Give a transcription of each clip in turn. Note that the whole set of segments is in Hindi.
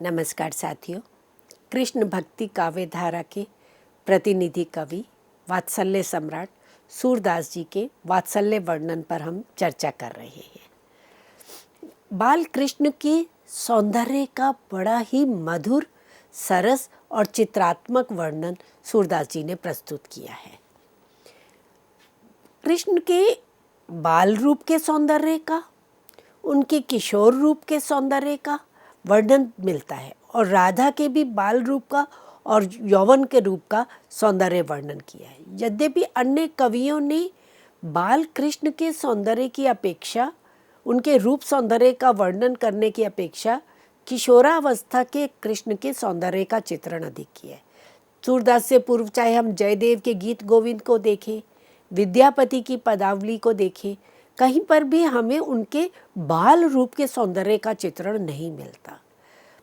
नमस्कार साथियों। कृष्ण भक्ति काव्य धारा के प्रतिनिधि कवि वात्सल्य सम्राट सूरदास जी के वात्सल्य वर्णन पर हम चर्चा कर रहे हैं। बाल कृष्ण के सौंदर्य का बड़ा ही मधुर, सरस और चित्रात्मक वर्णन सूरदास जी ने प्रस्तुत किया है। कृष्ण के बाल रूप के सौंदर्य का, उनके किशोर रूप के सौंदर्य का वर्णन मिलता है और राधा के भी बाल रूप का और यौवन के रूप का सौंदर्य वर्णन किया है। यद्यपि अन्य कवियों ने बाल कृष्ण के सौंदर्य की अपेक्षा, उनके रूप सौंदर्य का वर्णन करने की अपेक्षा किशोरावस्था के कृष्ण के सौंदर्य का चित्रण अधिक किया है। सूरदास से पूर्व चाहे हम जयदेव के गीत गोविंद को देखें, विद्यापति की पदावली को देखें, कहीं पर भी हमें उनके बाल रूप के सौंदर्य का चित्रण नहीं मिलता,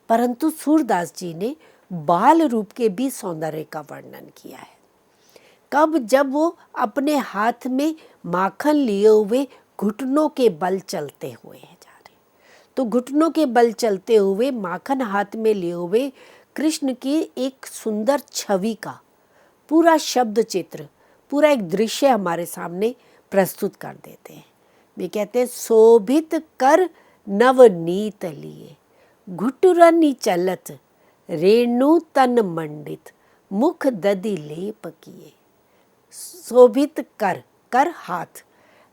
परंतु सूरदास जी ने बाल रूप के भी सौंदर्य का वर्णन किया है। कब? जब वो अपने हाथ में माखन लिए हुए घुटनों के बल चलते हुए जा रहे, तो घुटनों के बल चलते हुए माखन हाथ में लिए हुए कृष्ण की एक सुंदर छवि का पूरा शब्द चित्र, पूरा एक दृश्य हमारे सामने प्रस्तुत कर देते हैं। वे कहते हैं, शोभित कर नवनीत लिए, घुटुरनि चलत रेणु तन मंडित, मुख दधि लेप किए। शोभित कर, कर हाथ,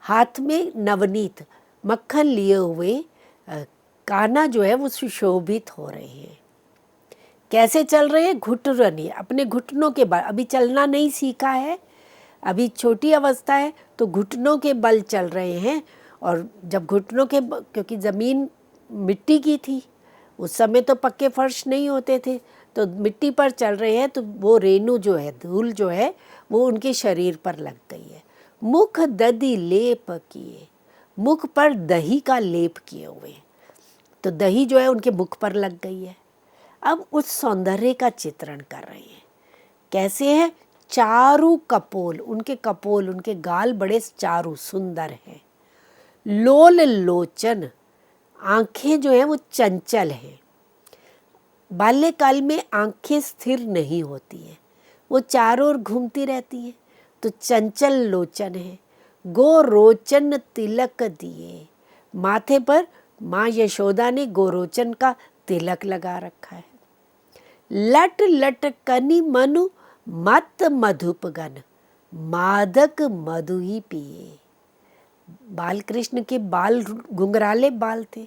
हाथ में नवनीत मक्खन लिए हुए कान्हा जो है वो सुशोभित हो रहे हैं। कैसे चल रहे हैं? घुटुरनि, अपने घुटनों के बल, अभी चलना नहीं सीखा है, अभी छोटी अवस्था है, तो घुटनों के बल चल रहे हैं। और जब घुटनों के, क्योंकि ज़मीन मिट्टी की थी, उस समय तो पक्के फर्श नहीं होते थे, तो मिट्टी पर चल रहे हैं, तो वो रेणु जो है, धूल जो है वो उनके शरीर पर लग गई है। मुख दधि लेप किए, मुख पर दही का लेप किए हुए, तो दही जो है उनके मुख पर लग गई है। अब उस सौंदर्य का चित्रण कर रहे हैं। कैसे है? चारु कपोल, उनके कपोल, उनके गाल बड़े चारु सुंदर हैं। लोल लोचन, आंखें जो है वो चंचल हैं। बाल्यकाल में आंखें स्थिर नहीं होती हैं, वो चारों ओर घूमती रहती हैं, तो चंचल लोचन है। गोरोचन तिलक दिए, माथे पर माँ यशोदा ने गोरोचन का तिलक लगा रखा है। लट लट कनि मनु मत मधुपगन, मादक मधु ही पिए। बाल कृष्ण के बाल घुंघराले बाल थे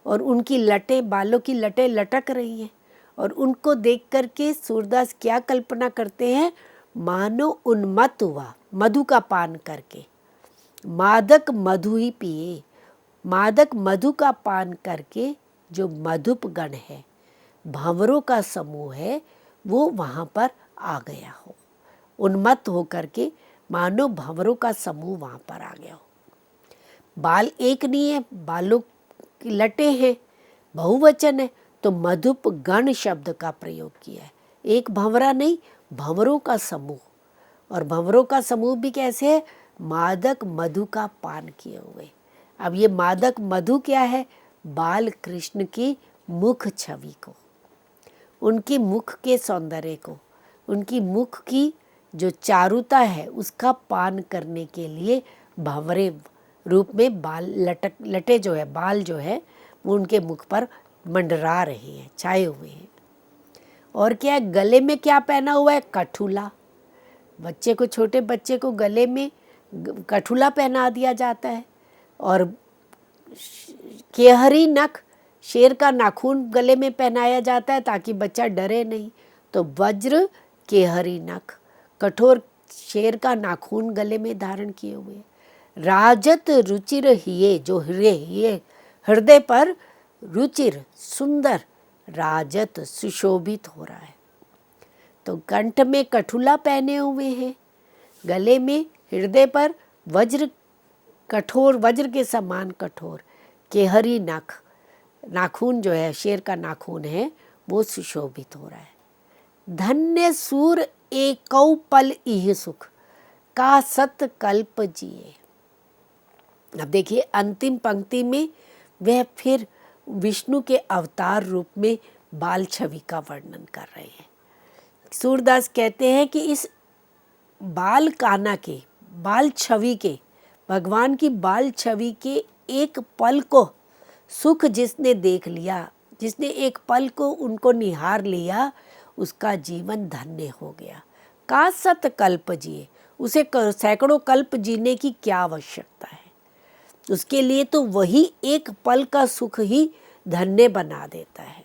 और उनकी लटें, बालों की लटें लटक रही हैं, और उनको देख करके सूरदास क्या कल्पना करते हैं? मानो उन्मत्त हुआ मधु का पान करके, मादक मधु ही पिए। मादक मधु का पान करके जो मधुप गण है, भंवरों का समूह है, वो वहाँ पर आ गया हो, उन्मत्त हो करके मानो भंवरों का समूह वहाँ पर आ गया हो। बाल एक नहीं है, बालों की लटें हैं, बहुवचन है, तो मधुप गण शब्द का प्रयोग किया है। एक भंवरा नहीं, भंवरों का समूह। और भंवरों का समूह भी कैसे है? मादक मधु का पान किए हुए। अब ये मादक मधु क्या है? बाल कृष्ण की मुख छवि को, उनकी मुख के सौंदर्य को, उनकी मुख की जो चारुता है उसका पान करने के लिए भंवरे रूप में बाल लटे जो है, बाल जो है वो उनके मुख पर मंडरा रहे हैं, छाए हुए हैं। और क्या है? गले में क्या पहना हुआ है? कठुला। बच्चे को, छोटे बच्चे को गले में कठुला पहना दिया जाता है। और केहरी नख, शेर का नाखून गले में पहनाया जाता है ताकि बच्चा डरे नहीं, तो वज्र केहरी नख, कठोर शेर का नाखून गले में धारण किए हुए। राजत रुचिर हिये, जो हृदय पर रुचिर, सुंदर, राजत सुशोभित हो रहा है। तो कंठ में कठुला पहने हुए हैं, गले में, हृदय पर वज्र, कठोर, वज्र के समान कठोर, केहरी नख, नाखून जो है शेर का नाखून है वो सुशोभित हो रहा है। धन्य सूर एकौ पल इह सुख, का सत कल्प जिए। अब देखिए अंतिम पंक्ति में वह फिर विष्णु के अवतार रूप में बाल छवि का वर्णन कर रहे हैं। सूरदास कहते हैं कि इस बाल काना के, बाल छवि के, भगवान की बाल छवि के एक पल को सुख जिसने देख लिया, जिसने एक पल को उनको निहार लिया, उसका जीवन धन्य हो गया। का सत कल्प जिए, उसे सैकड़ों कल्प जीने की क्या आवश्यकता है। उसके लिए तो वही एक पल का सुख ही धन्य बना देता है।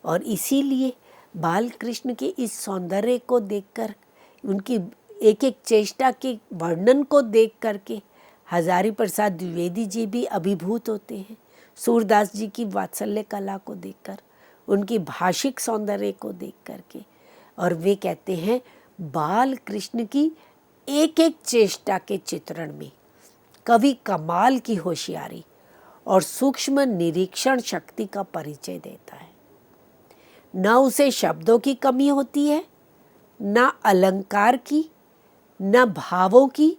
और इसीलिए बाल कृष्ण के इस सौंदर्य को देखकर, उनकी एक एक चेष्टा के वर्णन को देख करके हजारी प्रसाद द्विवेदी जी भी अभिभूत होते हैं। सूरदास जी की वात्सल्य कला को देखकर, उनकी भाषिक सौंदर्य को देख करके, और वे कहते हैं बाल कृष्ण की एक एक चेष्टा के चित्रण में कवि कमाल की होशियारी और सूक्ष्म निरीक्षण शक्ति का परिचय देता है। न उसे शब्दों की कमी होती है, न अलंकार की, न भावों की,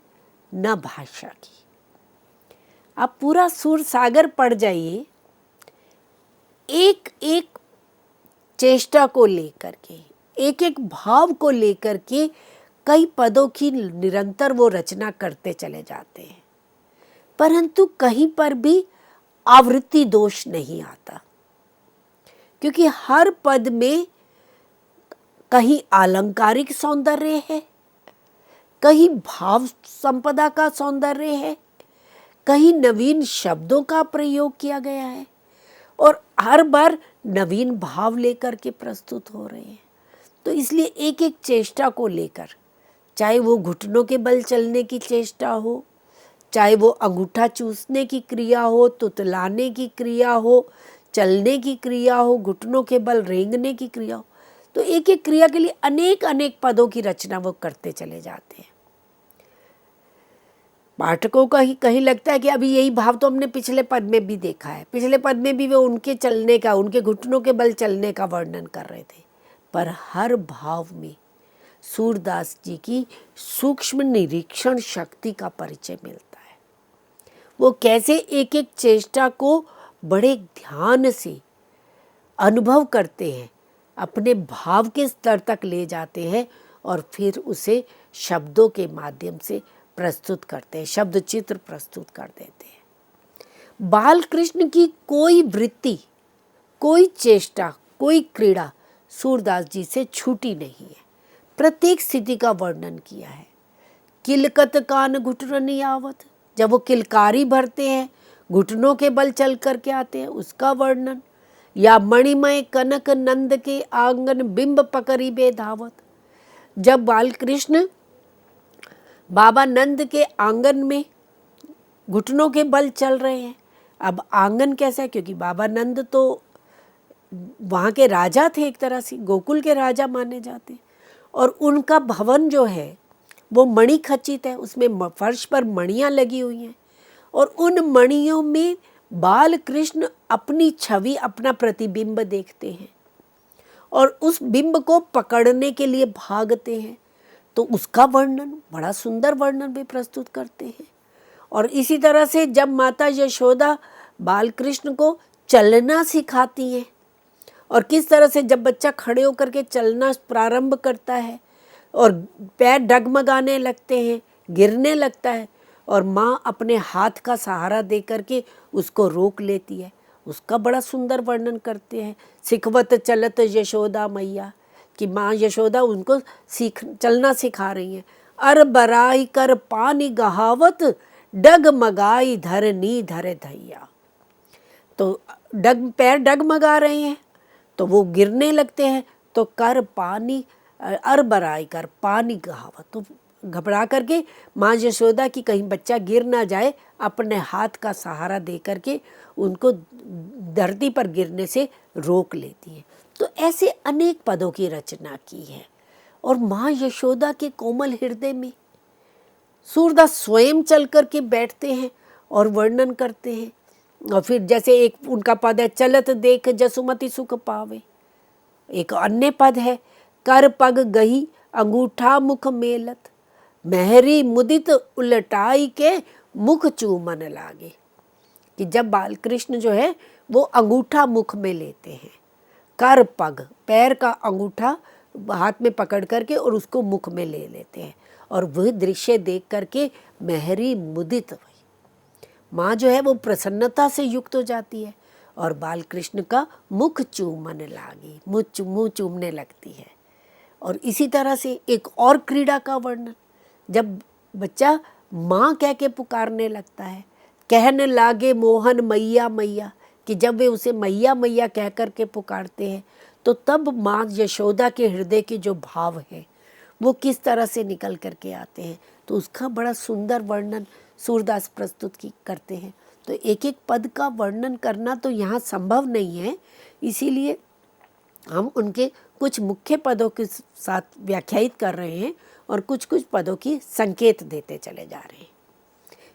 न भाषा की। आप पूरा सुर सागर पढ़ जाइए, एक एक चेष्टा को लेकर के, एक एक भाव को लेकर के कई पदों की निरंतर वो रचना करते चले जाते हैं, परंतु कहीं पर भी आवृत्ति दोष नहीं आता, क्योंकि हर पद में कहीं अलंकारिक सौंदर्य है, कहीं भाव संपदा का सौंदर्य है, कहीं नवीन शब्दों का प्रयोग किया गया है, और हर बार नवीन भाव लेकर के प्रस्तुत हो रहे हैं। तो इसलिए एक एक चेष्टा को लेकर, चाहे वो घुटनों के बल चलने की चेष्टा हो, चाहे वो अंगूठा चूसने की क्रिया हो, तुतलाने की क्रिया हो, चलने की क्रिया हो, घुटनों के बल रेंगने की क्रिया हो, तो एक एक क्रिया के लिए अनेक अनेक पदों की रचना वो करते चले जाते हैं। पाठकों का ही कहीं लगता है कि अभी यही भाव तो हमने पिछले पद में भी देखा है, पिछले पद में भी वो उनके चलने का, उनके घुटनों के बल चलने का वर्णन कर रहे थे, पर हर भाव में सूरदास जी की सूक्ष्म निरीक्षण शक्ति का परिचय मिलता है। वो कैसे एक एक चेष्टा को बड़े ध्यान से अनुभव करते हैं, अपने भाव के स्तर तक ले जाते हैं, और फिर उसे शब्दों के माध्यम से प्रस्तुत करते हैं, शब्द चित्र प्रस्तुत कर देते हैं। बाल कृष्ण की कोई वृत्ति, कोई चेष्टा, कोई क्रीड़ा सूरदास जी से छूटी नहीं है। प्रत्येक स्थिति का वर्णन किया है। किलकत कान घुटरनी आवत, जब वो किलकारी भरते हैं, घुटनों के बल चल करके आते हैं, उसका वर्णन, या मणिमय कनक नंद के आंगन बिंब पकड़ी बे धावत, जब बाल कृष्ण बाबा नंद के आंगन में घुटनों के बल चल रहे हैं। अब आंगन कैसा है, क्योंकि बाबा नंद तो वहाँ के राजा थे, एक तरह से गोकुल के राजा माने जाते, और उनका भवन जो है वो मणि खचित है, उसमें फर्श पर मणियाँ लगी हुई हैं, और उन मणियों में बाल कृष्ण अपनी छवि, अपना प्रतिबिंब देखते हैं, और उस बिंब को पकड़ने के लिए भागते हैं। तो उसका वर्णन, बड़ा सुंदर वर्णन भी प्रस्तुत करते हैं। और इसी तरह से जब माता यशोदा बाल कृष्ण को चलना सिखाती हैं, और किस तरह से जब बच्चा खड़े होकर के चलना प्रारंभ करता है और पैर डगमगाने लगते हैं, गिरने लगता है, और माँ अपने हाथ का सहारा दे करके उसको रोक लेती है, उसका बड़ा सुंदर वर्णन करते हैं। सिखवत चलत यशोदा मैया, कि माँ यशोदा उनको चलना सिखा रही हैं। अर बराई कर पानी गहावत, डगमगाई धरनी धरे धैया, तो पैर डगमगा रहे हैं तो वो गिरने लगते हैं, तो कर पानी, अर बराई कर पानी गहावत, तो घबरा करके माँ यशोदा की कहीं बच्चा गिर ना जाए, अपने हाथ का सहारा दे करके उनको धरती पर गिरने से रोक लेती है। तो ऐसे अनेक पदों की रचना की है। और माँ यशोदा के कोमल हृदय में सूरदास स्वयं चल करके बैठते हैं और वर्णन करते हैं। और फिर जैसे एक उनका पद है, चलत देख जसुमति सुख पावे। एक अन्य पद है, कर पग गही अंगूठा मुख मेलत, मेहरी मुदित उलटाई के मुख चूमन लागे। कि जब बाल कृष्ण जो है वो अंगूठा मुख में लेते हैं, कर पग, पैर का अंगूठा हाथ में पकड़ करके और उसको मुख में ले लेते हैं। और वह दृश्य देख करके मेहरी मुदित हुई। माँ जो है वो प्रसन्नता से युक्त हो जाती है और बाल कृष्ण का मुख चूमने लागी, मुँह चूमने लगती है। और इसी तरह से एक और क्रीड़ा का वर्णन, जब बच्चा माँ कह के पुकारने लगता है, कहने लागे मोहन मैया मैया, कि जब वे उसे मैया मैया कह कर के पुकारते हैं तो तब माँ यशोदा के हृदय के जो भाव है वो किस तरह से निकल करके आते हैं, तो उसका बड़ा सुंदर वर्णन सूरदास प्रस्तुत करते हैं। तो एक एक पद का वर्णन करना तो यहाँ संभव नहीं है, इसीलिए हम उनके कुछ मुख्य पदों के साथ व्याख्यायित कर रहे हैं और कुछ कुछ पदों की संकेत देते चले जा रहे हैं।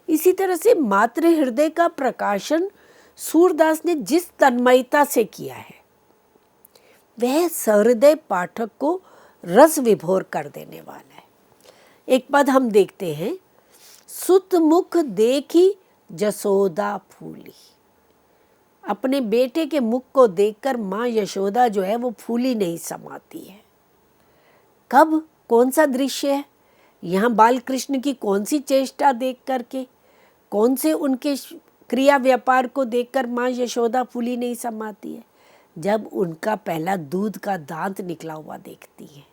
इसी तरह से मातृ हृदय का प्रकाशन सूरदास ने जिस तन्मयता से किया है वह सहृदय पाठक को रस विभोर कर देने वाला है। एक पद हम देखते हैं, सुत मुख देखी जसोदा फूली। अपने बेटे के मुख को देखकर माँ यशोदा जो है वो फूली नहीं समाती है। कब, कौन सा दृश्य है यहाँ? बाल कृष्ण की कौन सी चेष्टा देख करके, कौन से उनके क्रिया व्यापार को देखकर माँ यशोदा फूली नहीं समाती है? जब उनका पहला दूध का दांत निकला हुआ देखती है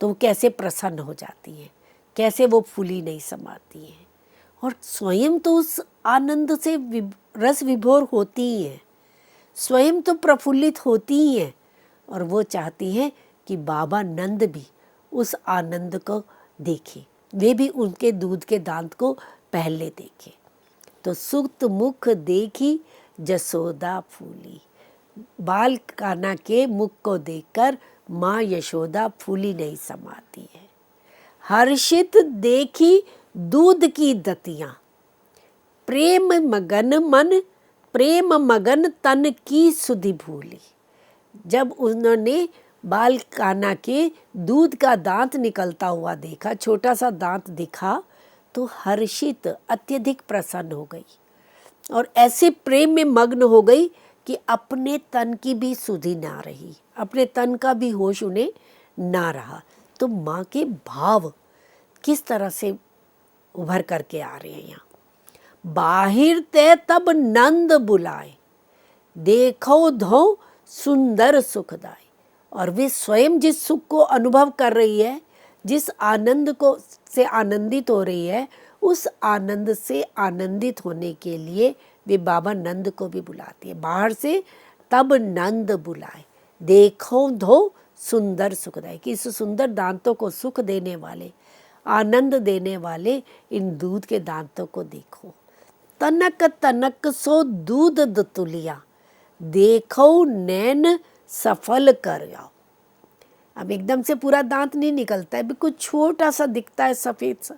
तो कैसे प्रसन्न हो जाती है, कैसे वो फूली नहीं समाती है और स्वयं तो उस आनंद से रस विभोर होती ही हैं, स्वयं तो प्रफुल्लित होती ही हैं और वो चाहती हैं कि बाबा नंद भी उस आनंद को देखें, वे भी उनके दूध के दांत को पहले देखें। तो सुत मुख देखी जसोदा फूली, बाल कान्हा के मुख को देखकर माँ यशोदा फूली नहीं समाती है। हर्षित देखी दूध की दतियाँ, प्रेम मगन मन, प्रेम मगन तन की सुधि भूली। जब उन्होंने बाल कान्हा के दूध का दांत निकलता हुआ देखा, छोटा सा दांत दिखा, तो हर्षित, अत्यधिक प्रसन्न हो गई और ऐसे प्रेम में मग्न हो गई कि अपने तन की भी सुधि ना रही, अपने तन का भी होश उन्हें ना रहा। तो माँ के भाव किस तरह से उभर करके आ रहे हैं यहाँ। बाहिर ते तब नंद बुलाए, देखो धो सुंदर सुखदाई। और वे स्वयं जिस सुख को अनुभव कर रही है, जिस आनंद को से आनंदित हो रही है, उस आनंद से आनंदित होने के लिए वे बाबा नंद को भी बुलाती है। बाहर से तब नंद बुलाए, देखो धो सुंदर सुखदाई, कि इस सुंदर दांतों को सुख देने वाले, आनंद देने वाले इन दूध के दांतों को देखो। तनक तनक सो दूध दतुलिया, देखो नैन सफल कर आओ। अब एकदम से पूरा दांत नहीं निकलता है, बिल्कुल छोटा सा दिखता है, सफ़ेद सा।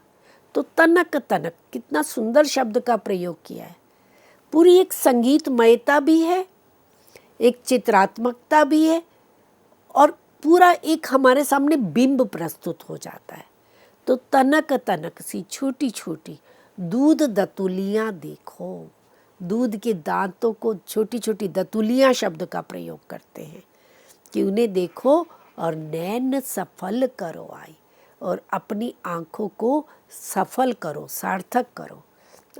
तो तनक तनक, कितना सुंदर शब्द का प्रयोग किया है। पूरी एक संगीतमयता भी है, एक चित्रात्मकता भी है और पूरा एक हमारे सामने बिंब प्रस्तुत हो जाता है। तो तनक तनक सी छोटी छोटी दूध दतुलियाँ देखो, दूध के दांतों को छोटी छोटी दतुलियाँ शब्द का प्रयोग करते हैं कि उन्हें देखो और नैन सफल करो आई, और अपनी आँखों को सफल करो, सार्थक करो।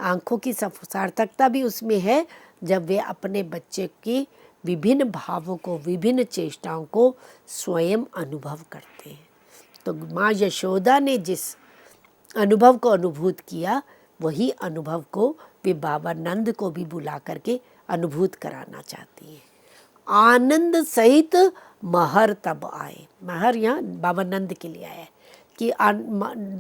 आँखों की सार्थकता भी उसमें है जब वे अपने बच्चे की विभिन्न भावों को, विभिन्न चेष्टाओं को स्वयं अनुभव करते हैं। तो माँ यशोदा ने जिस अनुभव को अनुभूत किया, वही अनुभव को वे बाबा नंद को भी बुला करके अनुभूत कराना चाहती हैं। आनंद सहित महर तब आए, महर यहाँ बाबा नंद के लिए आया है कि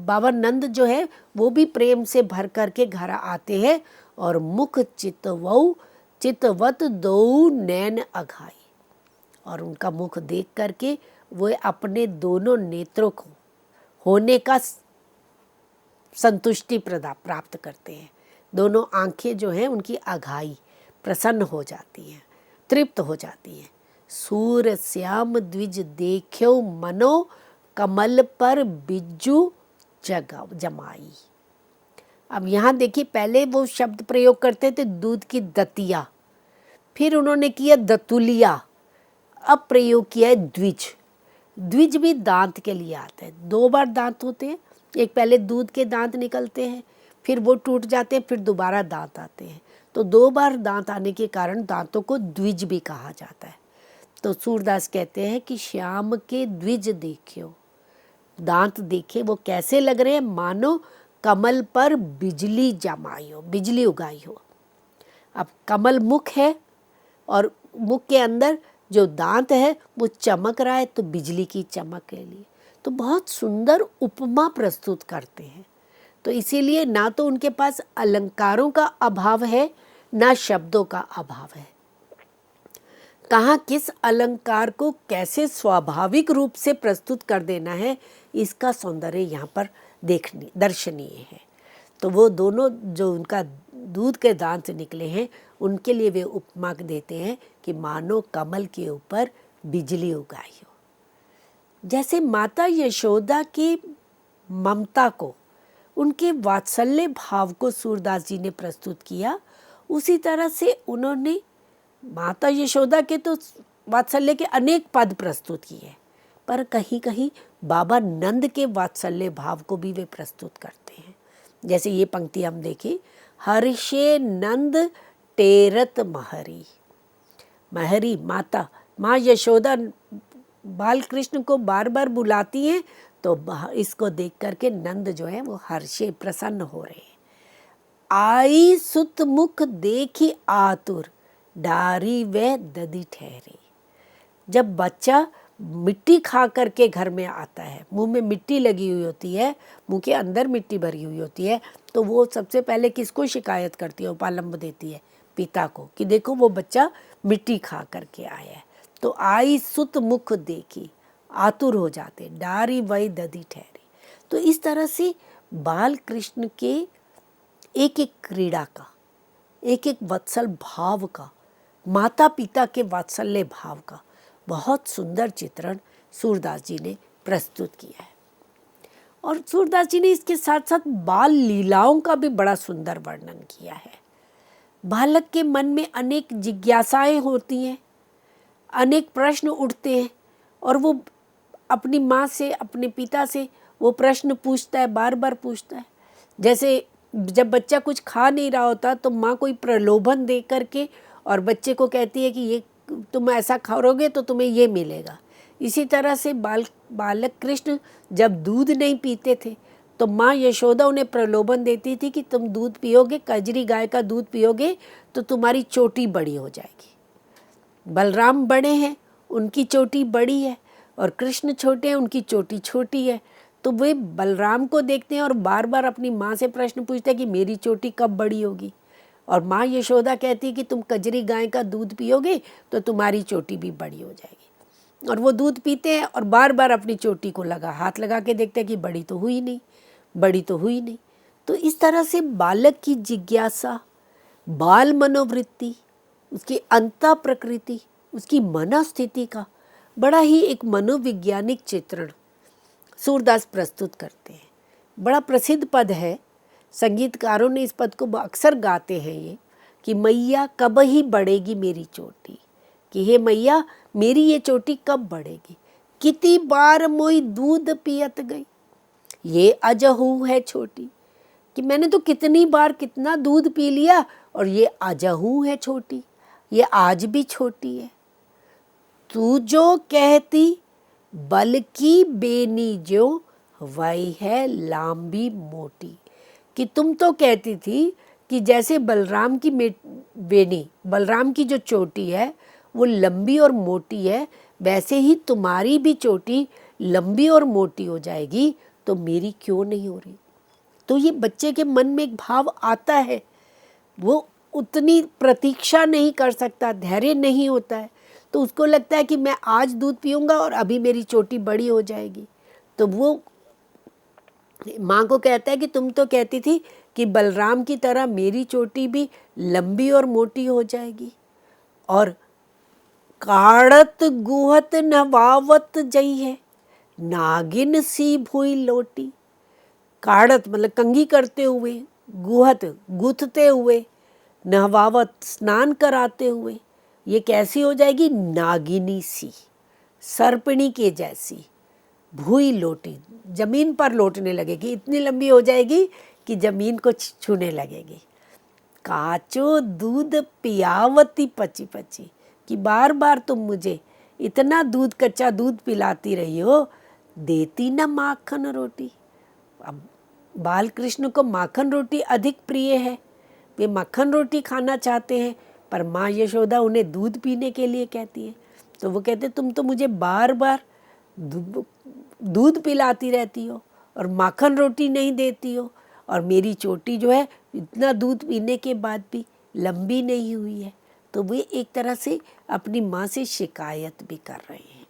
बाबा नंद जो है वो भी प्रेम से भर करके घर आते हैं और मुख चितवत दो नैन अघाई, और उनका मुख देख करके वो अपने दोनों नेत्रों को होने का संतुष्टि प्राप्त करते हैं। दोनों आंखें जो हैं उनकी अघाई, प्रसन्न हो जाती हैं, तृप्त हो जाती हैं। सूर श्याम द्विज देख्यो मनो, कमल पर बिज्जू जमाई। अब यहाँ देखिए, पहले वो शब्द प्रयोग करते थे दूध की दतिया, फिर उन्होंने किया दतुलिया, अब प्रयोग किया है द्विज। द्विज भी दांत के लिए आता है। 2 बार दांत होते हैं, एक पहले दूध के दांत निकलते हैं, फिर वो टूट जाते हैं, फिर दोबारा दांत आते हैं। तो 2 बार दांत आने के कारण दांतों को द्विज भी कहा जाता है। तो सूरदास कहते हैं कि श्याम के द्विज देखियो, दांत देखे वो कैसे लग रहे हैं, मानो कमल पर बिजली जमाई हो, बिजली उगाई हो। अब कमल मुख है और मुख के अंदर जो दांत है वो चमक रहा है, तो बिजली की चमक के लिए तो बहुत सुंदर उपमा प्रस्तुत करते हैं। तो इसीलिए ना तो उनके पास अलंकारों का अभाव है, ना शब्दों का अभाव है। कहाँ किस अलंकार को कैसे स्वाभाविक रूप से प्रस्तुत कर देना है, इसका सौंदर्य यहाँ पर दर्शनीय है। तो वो दोनों जो उनका दूध के दांत से निकले हैं, उनके लिए वे उपमा देते हैं कि मानो कमल के ऊपर बिजली उगाई हो। जैसे माता यशोदा की ममता को, उनके वात्सल्य भाव को सूरदास जी ने प्रस्तुत किया, उसी तरह से उन्होंने माता यशोदा के तो वात्सल्य के अनेक पद प्रस्तुत किए, पर कहीं कहीं बाबा नंद के वात्सल्य भाव को भी वे प्रस्तुत करते हैं। जैसे ये पंक्ति हम देखें, हर्षे नंद टेरत महरी। महरी माता, माँ यशोदा बाल कृष्ण को बार बार बुलाती हैं, तो इसको देख करके नंद जो है वो हर्षे प्रसन्न हो रहे हैं। आई सुत मुख देखी आतुर, डारी वे ददी ठहरी। जब बच्चा मिट्टी खा करके घर में आता है, मुंह में मिट्टी लगी हुई होती है, मुंह के अंदर मिट्टी भरी हुई होती है, तो वो सबसे पहले किसको शिकायत करती है, उपालंब देती है पिता को कि देखो वो बच्चा मिट्टी खा करके आया है। तो आई सुत मुख देखी, आतुर हो जाते, डारी वही ददी ठहरी। तो इस तरह से बाल कृष्ण के एक एक क्रीड़ा का, एक एक वत्सल भाव का, माता पिता के वात्सल्य भाव का बहुत सुंदर चित्रण सूरदास जी ने प्रस्तुत किया है। और सूरदास जी ने इसके साथ साथ बाल लीलाओं का भी बड़ा सुंदर वर्णन किया है। बालक के मन में अनेक जिज्ञासाएं होती हैं, अनेक प्रश्न उठते हैं, और वो अपनी माँ से, अपने पिता से वो प्रश्न पूछता है, बार बार पूछता है। जैसे जब बच्चा कुछ खा नहीं रहा होता तो माँ कोई प्रलोभन दे करके और बच्चे को कहती है कि ये तुम ऐसा खाओगे तो तुम्हें ये मिलेगा। इसी तरह से बालक कृष्ण जब दूध नहीं पीते थे तो माँ यशोदा उन्हें प्रलोभन देती थी कि तुम दूध पियोगे, कजरी गाय का दूध पियोगे तो तुम्हारी चोटी बड़ी हो जाएगी। बलराम बड़े हैं, उनकी चोटी बड़ी है, और कृष्ण छोटे हैं, उनकी चोटी छोटी है। तो वे बलराम को देखते हैं और बार बार अपनी माँ से प्रश्न पूछते हैं कि मेरी चोटी कब बड़ी होगी। और माँ यशोदा कहती है कि तुम कजरी गाय का दूध पियोगे तो तुम्हारी चोटी भी बड़ी हो जाएगी। और वो दूध पीते हैं और बार बार अपनी चोटी को हाथ लगा के देखते हैं कि बड़ी तो हुई नहीं, बड़ी तो हुई नहीं। तो इस तरह से बालक की जिज्ञासा, बाल मनोवृत्ति, उसकी अंतः प्रकृति, उसकी मनोस्थिति का बड़ा ही एक मनोवैज्ञानिक चित्रण सूरदास प्रस्तुत करते हैं। बड़ा प्रसिद्ध पद है, संगीतकारों ने इस पद को अक्सर गाते हैं ये, कि मैया कब ही बढ़ेगी मेरी चोटी, कि हे मैया मेरी ये चोटी कब बढ़ेगी। कितनी बार मोई दूध पियत गई, ये अजहू है छोटी, कि मैंने तो कितनी बार कितना दूध पी लिया और ये अजहू है छोटी, ये आज भी छोटी है। तू जो कहती बल की बेनी जो, वही है लांबी मोटी, कि तुम तो कहती थी कि जैसे बलराम की बेनी, बलराम की जो चोटी है वो लंबी और मोटी है, वैसे ही तुम्हारी भी चोटी लंबी और मोटी हो जाएगी, तो मेरी क्यों नहीं हो रही। तो ये बच्चे के मन में एक भाव आता है, वो उतनी प्रतीक्षा नहीं कर सकता, धैर्य नहीं होता है, तो उसको लगता है कि मैं आज दूध पीऊँगा और अभी मेरी चोटी बड़ी हो जाएगी। तो वो माँ को कहता है कि तुम तो कहती थी कि बलराम की तरह मेरी चोटी भी लंबी और मोटी हो जाएगी। और काढ़त गुहत नवावत जई है, नागिन सी भुई लोटी। काढ़त मतलब कंघी करते हुए, गुहत गूंथते हुए, नहवावत स्नान कराते हुए, ये कैसी हो जाएगी? नागिनी सी, सर्पिणी के जैसी, भूई लोटी, जमीन पर लौटने लगेगी, इतनी लंबी हो जाएगी कि जमीन को छूने लगेगी। काचो दूध पियावती पची पची, कि बार बार तुम मुझे इतना दूध, कच्चा दूध पिलाती रही हो, देती ना माखन रोटी। अब बाल कृष्ण को माखन रोटी अधिक प्रिय है, वे माखन रोटी खाना चाहते हैं, पर माँ यशोदा उन्हें दूध पीने के लिए कहती है। तो वो कहते तुम तो मुझे बार बार दूध पिलाती रहती हो और माखन रोटी नहीं देती हो, और मेरी चोटी जो है इतना दूध पीने के बाद भी लंबी नहीं हुई है। तो वे एक तरह से अपनी माँ से शिकायत भी कर रहे हैं।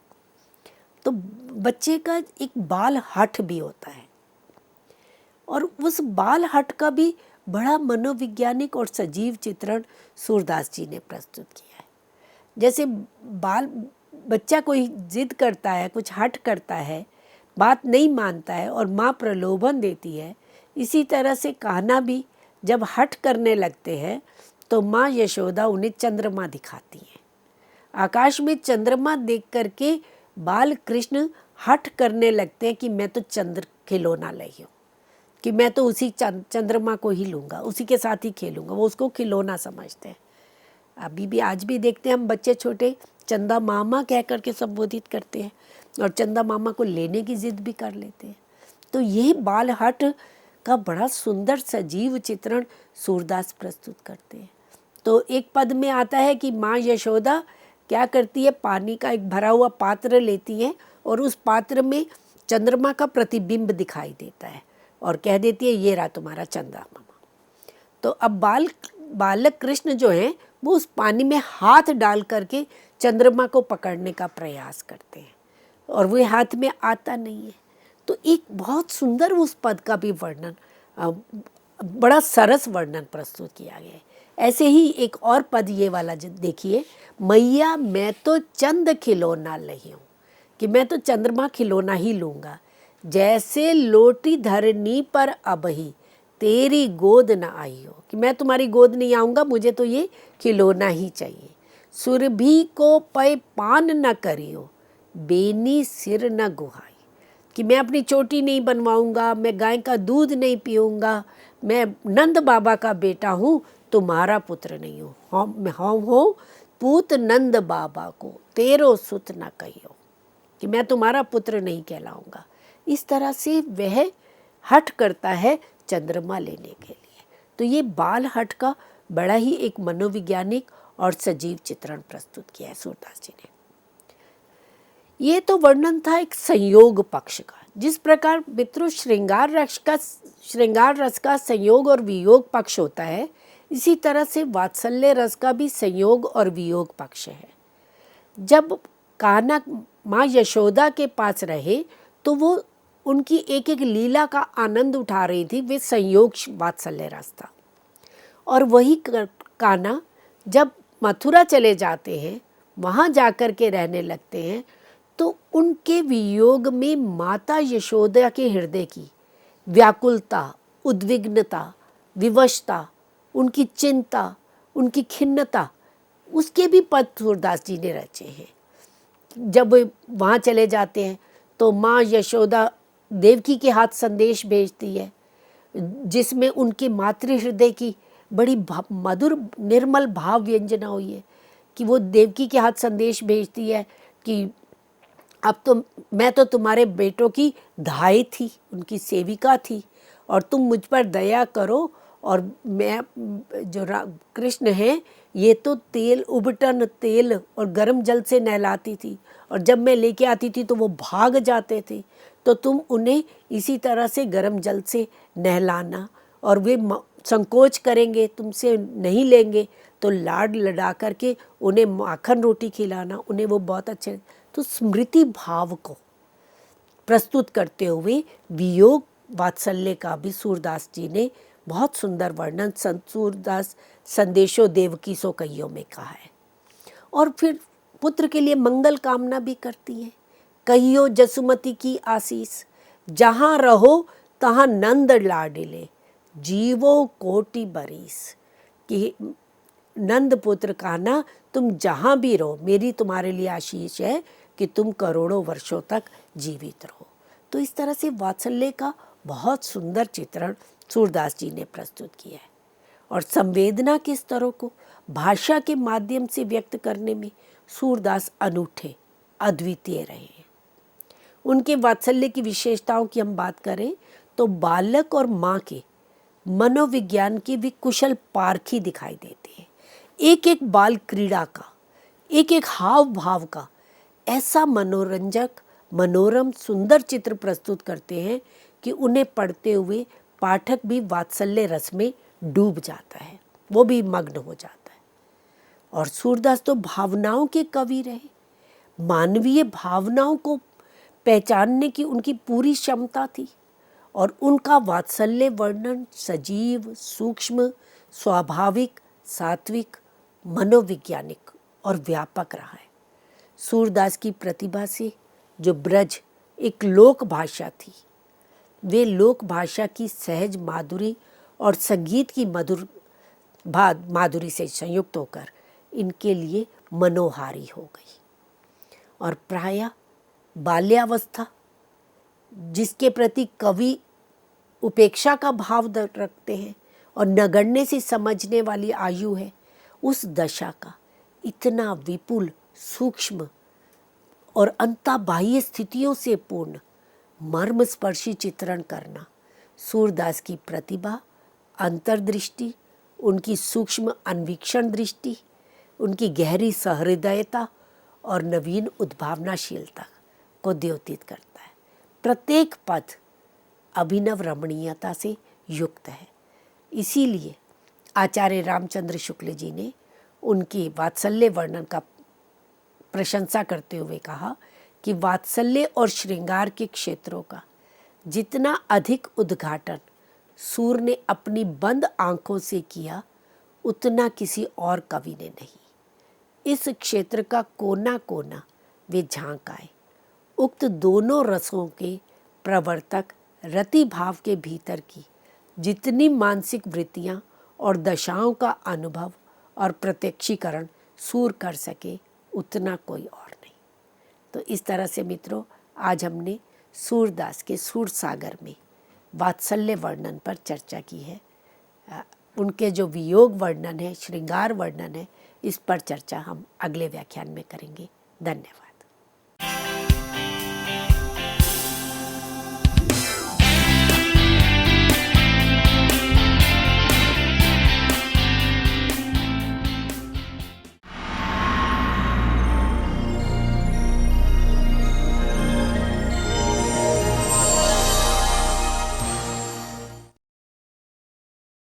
तो बच्चे का एक बाल हठ भी होता है, और उस बाल हठ का भी बड़ा मनोवैज्ञानिक और सजीव चित्रण सूरदास जी ने प्रस्तुत किया है। जैसे बच्चा कोई जिद करता है, कुछ हठ करता है, बात नहीं मानता है और माँ प्रलोभन देती है, इसी तरह से कान्हा भी जब हठ करने लगते हैं तो माँ यशोदा उन्हें चंद्रमा दिखाती हैं। आकाश में चंद्रमा देख करके बाल कृष्ण हठ करने लगते हैं कि मैं तो चंद्र खिलौना लाई हूँ, कि मैं तो उसी चंद्रमा को ही लूँगा, उसी के साथ ही खेलूँगा। वो उसको खिलौना समझते हैं। अभी भी आज भी देखते हैं हम बच्चे छोटे चंदा मामा कह करके संबोधित करते हैं और चंदा मामा को लेने की जिद भी कर लेते हैं। तो ये बाल हठ का बड़ा सुंदर सजीव चित्रण सूरदास प्रस्तुत करते हैं। तो एक पद में आता है कि माँ यशोदा क्या करती है, पानी का एक भरा हुआ पात्र लेती है और उस पात्र में चंद्रमा का प्रतिबिंब दिखाई देता है और कह देती है ये रहा तुम्हारा चंदा मामा। तो अब बालक कृष्ण जो हैं वो उस पानी में हाथ डाल करके चंद्रमा को पकड़ने का प्रयास करते हैं और वो हाथ में आता नहीं है। तो एक बहुत सुंदर उस पद का भी वर्णन, बड़ा सरस वर्णन प्रस्तुत किया गया है। ऐसे ही एक और पद ये वाला देखिए, मैया मैं तो चंद खिलौना लही हूँ, कि मैं तो चंद्रमा खिलौना ही लूँगा। जैसे लोटी धरनी पर अबही तेरी गोद न आई हो, कि मैं तुम्हारी गोद नहीं आऊँगा, मुझे तो ये खिलौना ही चाहिए। सुरभि को पै पान न करियो बेनी सिर न गुहाई, कि मैं अपनी चोटी नहीं बनवाऊँगा, मैं गाय का दूध नहीं पीऊँगा, मैं नंद बाबा का बेटा हूँ, तुम्हारा पुत्र नहीं हूँ। हम हो पूत नंद बाबा को तेरो सुत न कहियो, कि मैं तुम्हारा पुत्र नहीं कहलाऊँगा। इस तरह से वह हठ करता है चंद्रमा लेने के लिए। तो ये बाल हठ का बड़ा ही एक मनोवैज्ञानिक और सजीव चित्रण प्रस्तुत किया है सूरदास जी ने। ये तो वर्णन था एक संयोग पक्ष का। जिस प्रकार मित्रों श्रृंगार रस का संयोग और वियोग पक्ष होता है, इसी तरह से वात्सल्य रस का भी संयोग और वियोग पक्ष है। जब कान्हा माँ यशोदा के पास रहे तो वो उनकी एक एक लीला का आनंद उठा रही थी, वे संयोग वात्सल्य रस था। और वही कान्हा जब मथुरा चले जाते हैं, वहाँ जाकर के रहने लगते हैं, तो उनके वियोग में माता यशोदा के हृदय की व्याकुलता, उद्विग्नता, विवशता, उनकी चिंता, उनकी खिन्नता, उसके भी पद सूरदास जी ने रचे हैं। जब वहाँ चले जाते हैं तो माँ यशोदा देवकी के हाथ संदेश भेजती है, जिसमें उनके मातृ हृदय की बड़ी मधुर निर्मल भाव व्यंजना हुई है, कि वो देवकी के हाथ संदेश भेजती है कि अब तो मैं तो तुम्हारे बेटों की धाई थी, उनकी सेविका थी, और तुम मुझ पर दया करो। और मैं जो कृष्ण हैं ये तो तेल, उबटन तेल और गर्म जल से नहलाती थी, और जब मैं लेके आती थी तो वो भाग जाते थे, तो तुम उन्हें इसी तरह से गर्म जल से नहलाना, और वे संकोच करेंगे, तुमसे नहीं लेंगे तो लाड लड़ा करके उन्हें माखन रोटी खिलाना, उन्हें वो बहुत अच्छे। तो स्मृति भाव को प्रस्तुत करते हुए वियोग वात्सल्य का भी सूरदास जी ने बहुत सुंदर वर्णन सूरदास संदेशो देवकी सो कहियो में कहा है। और फिर पुत्र के लिए मंगल कामना भी करती हैं। कहियो जसुमती की आशीष, जहाँ रहो तहाँ नंद लाडिले, जीवो कोटि बरीस, कि नंद पुत्र कान्हा, तुम जहाँ भी रहो, मेरी तुम्हारे लिए आशीष है कि तुम करोड़ों वर्षों तक जीवित रहो। तो इस तरह से वात्सल्य का बहुत सुंदर चित्रण सूरदास जी ने प्रस्तुत किया है। और संवेदना के स्तरों को भाषा के माध्यम से व्यक्त करने में सूरदास अनूठे, अद्वितीय रहे हैं। उनके वात्सल्य की विशेषताओं की हम बात करें तो बालक और माँ के मनोविज्ञान के भी कुशल पारखी दिखाई देते हैं। एक एक बाल क्रीड़ा का, एक एक हाव भाव का ऐसा मनोरंजक, मनोरम, सुंदर चित्र प्रस्तुत करते हैं कि उन्हें पढ़ते हुए पाठक भी वात्सल्य रस में डूब जाता है, वो भी मग्न हो जाता है। और सूरदास तो भावनाओं के कवि रहे। मानवीय भावनाओं को पहचानने की उनकी पूरी क्षमता थी और उनका वात्सल्य वर्णन सजीव, सूक्ष्म, स्वाभाविक, सात्विक, मनोवैज्ञानिक और व्यापक रहा है। सूरदास की प्रतिभा से जो ब्रज एक लोक भाषा थी, वे लोक भाषा की सहज माधुरी और संगीत की मधुर माधुरी से संयुक्त होकर इनके लिए मनोहारी हो गई। और प्रायः बाल्यावस्था, जिसके प्रति कवि उपेक्षा का भाव रखते हैं और नगण्य से समझने वाली आयु है, उस दशा का इतना विपुल, सूक्ष्म और अंतःबाह्य स्थितियों से पूर्ण मर्मस्पर्शी चित्रण करना सूरदास की प्रतिभा, अंतर्दृष्टि, उनकी सूक्ष्म अन्वीक्षण दृष्टि, उनकी गहरी सहृदयता और नवीन उद्भावनाशीलता को द्योतित करता है। प्रत्येक पद अभिनव रमणीयता से युक्त है। इसीलिए आचार्य रामचंद्र शुक्ल जी ने उनकी वात्सल्य वर्णन का प्रशंसा करते हुए कहा कि वात्सल्य और श्रृंगार के क्षेत्रों का जितना अधिक उद्घाटन सूर ने अपनी बंद आंखों से किया, उतना किसी और कवि ने नहीं। इस क्षेत्र का कोना कोना वे झांक आए। उक्त दोनों रसों के प्रवर्तक रति भाव के भीतर की जितनी मानसिक वृत्तियां और दशाओं का अनुभव और प्रत्यक्षीकरण सूर कर सके, उतना कोई और नहीं। तो इस तरह से मित्रों, आज हमने सूरदास के सूर सागर में वात्सल्य वर्णन पर चर्चा की है। उनके जो वियोग वर्णन है, श्रृंगार वर्णन है, इस पर चर्चा हम अगले व्याख्यान में करेंगे। धन्यवाद।